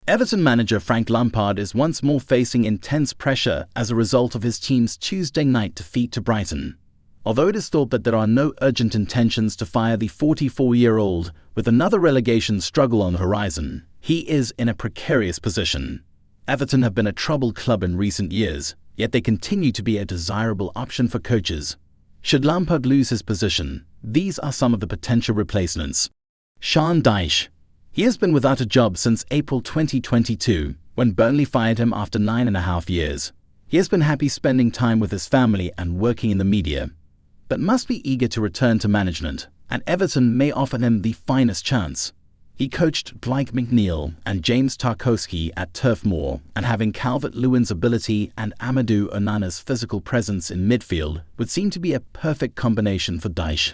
Everton manager Frank Lampard is once more facing intense pressure as a result of his team's Tuesday night defeat to Brighton. Although it is thought that there are no urgent intentions to fire the 44-year-old with another relegation struggle on the horizon, he is in a precarious position. Everton have been a troubled club in recent years, yet they continue to be a desirable option for coaches. Should Lampard lose his position, these are some of the potential replacements. Sean Dyche. He has been without a job since April 2022, when Burnley fired him after 9.5 years. He has been happy spending time with his family and working in the media, but must be eager to return to management, and Everton may offer him the finest chance. He coached Blake McNeil and James Tarkowski at Turf Moor, and having Calvert-Lewin's ability and Amadou Onana's physical presence in midfield would seem to be a perfect combination for Dyche.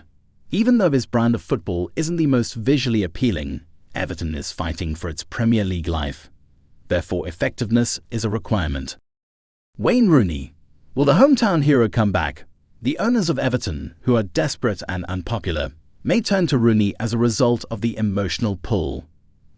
Even though his brand of football isn't the most visually appealing, Everton is fighting for its Premier League life. Therefore, effectiveness is a requirement. Wayne Rooney. Will the hometown hero come back? The owners of Everton, who are desperate and unpopular, may turn to Rooney as a result of the emotional pull.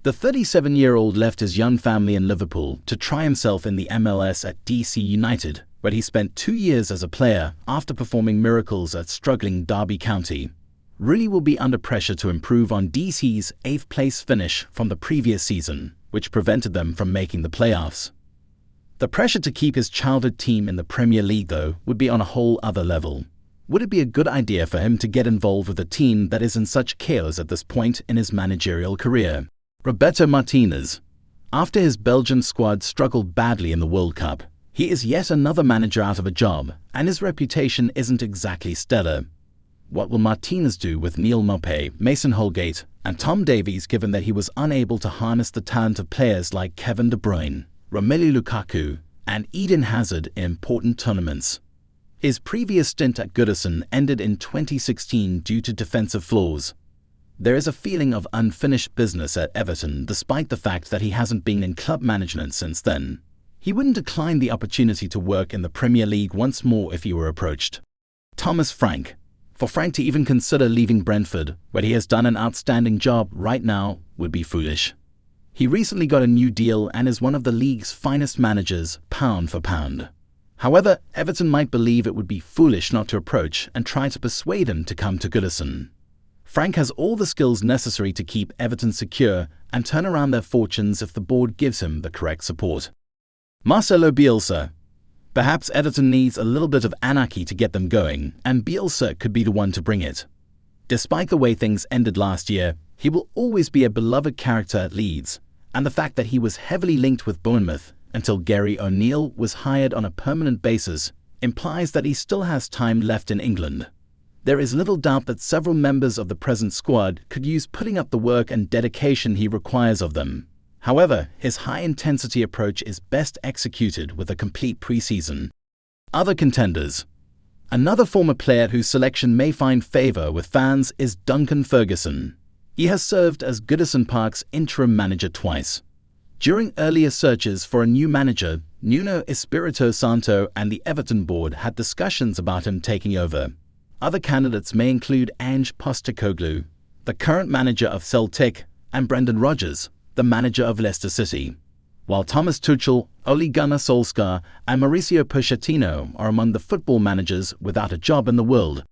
The 37-year-old left his young family in Liverpool to try himself in the MLS at DC United, where he spent 2 years as a player after performing miracles at struggling Derby County. Rooney will be under pressure to improve on DC's 8th place finish from the previous season, which prevented them from making the playoffs. The pressure to keep his childhood team in the Premier League, though, would be on a whole other level. Would it be a good idea for him to get involved with a team that is in such chaos at this point in his managerial career? Roberto Martinez. After his Belgian squad struggled badly in the World Cup, he is yet another manager out of a job, and his reputation isn't exactly stellar. What will Martinez do with Neil Maupay, Mason Holgate, and Tom Davies, given that he was unable to harness the talent of players like Kevin De Bruyne, Romelu Lukaku, and Eden Hazard in important tournaments? His previous stint at Goodison ended in 2016 due to defensive flaws. There is a feeling of unfinished business at Everton despite the fact that he hasn't been in club management since then. He wouldn't decline the opportunity to work in the Premier League once more if he were approached. Thomas Frank. For Frank to even consider leaving Brentford, where he has done an outstanding job right now, would be foolish. He recently got a new deal and is one of the league's finest managers, pound for pound. However, Everton might believe it would be foolish not to approach and try to persuade him to come to Goodison. Frank has all the skills necessary to keep Everton secure and turn around their fortunes if the board gives him the correct support. Marcelo Bielsa. Perhaps Everton needs a little bit of anarchy to get them going, and Bielsa could be the one to bring it. Despite the way things ended last year, he will always be a beloved character at Leeds, and the fact that he was heavily linked with Bournemouth until Gary O'Neill was hired on a permanent basis implies that he still has time left in England. There is little doubt that several members of the present squad could use putting up the work and dedication he requires of them. However, his high-intensity approach is best executed with a complete preseason. Other contenders. Another former player whose selection may find favour with fans is Duncan Ferguson. He has served as Goodison Park's interim manager twice. During earlier searches for a new manager, Nuno Espirito Santo and the Everton board had discussions about him taking over. Other candidates may include Ange Postecoglou, the current manager of Celtic, and Brendan Rodgers, the manager of Leicester City, while Thomas Tuchel, Ole Gunnar Solskjaer, and Mauricio Pochettino are among the football managers without a job in the world.